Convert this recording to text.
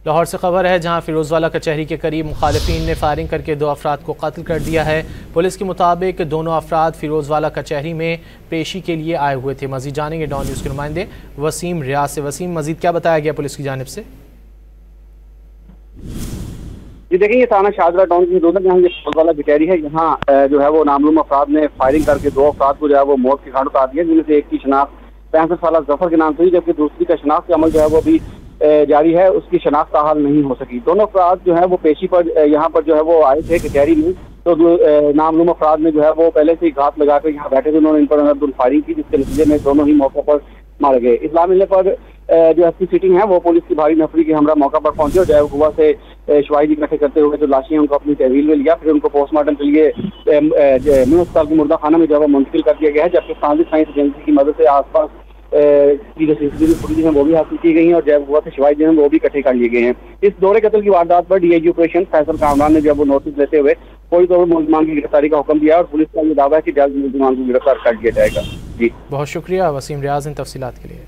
लाहौर से खबर है जहां फिरोजवाला कचहरी के करीब मुखालिफिन ने फायरिंग करके 2 अफराद को कत्ल कर दिया है। पुलिस के मुताबिक दोनों अफराद फिरोजवाला कचहरी में पेशी के लिए आए हुए थे। मजीद जानेंगे डॉन न्यूज़ के नुमाइंदे वसीम रियाज से। वसीम, मजीद क्या बताया गया पुलिस की जानिब से? जी देखिए, ये थाना शाहजरा टाउन की हदूद में जहाँ ये फिरोजवाला कचहरी है, यहाँ जो है वो नामलूम अफराद ने फायरिंग करके 2 अफराद को जो है वो मौत के घाट उतार दिया, जिनमें से एक की शनाख्त 65 साल जफर के नाम से हुई, जबकि दूसरी का शनाख्त अमल जो है वो अभी जारी है, उसकी शनाख्त हाल नहीं हो सकी। दोनों अफराद जो है वो पेशी पर यहाँ पर जो है वो आए थे कचहरी में, तो नामलूम अफराद ने जो है वो पहले से ही घात लगाकर यहाँ बैठे थे। उन्होंने इन पर फायरिंग की, जिसके नतीजे में दोनों ही मौके पर मारे गए। इस्लाम मिलने पर जो एसपी सिटिंग है वो पुलिस की भारी नफरी के हमरा मौका पर पहुंचे और जो गोवा से शवाहिद इकट्ठे करते हुए जो लाशें उनको अपनी तहवील में लिया, फिर उनको पोस्टमार्टम के लिए न्यू अस्पताल के मुर्दा खाना में जो है मुंतकिल कर दिया गया है, जबकि फ्रांसिस साइंस एजेंसी की मदद से आसपास की जो सीसीटीवी फुटेज है वो भी हासिल की गई है और जब गोवा से शवाहिद जो है वो भी इकट्ठे कर लिए गए हैं। इस दौरे कत्ल की वारदात पर डीआईजी ऑपरेशन फैसल कामरान ने जब वो नोटिस लेते हुए फौरी तौर पर मुलजमान की गिरफ्तारी का हुक्म दिया और पुलिस का ये दावा है कि जल्द मुलजमान को गिरफ्तार कर लिया जाएगा। जी बहुत शुक्रिया वसीम रियाज इन तफसीलात के लिए।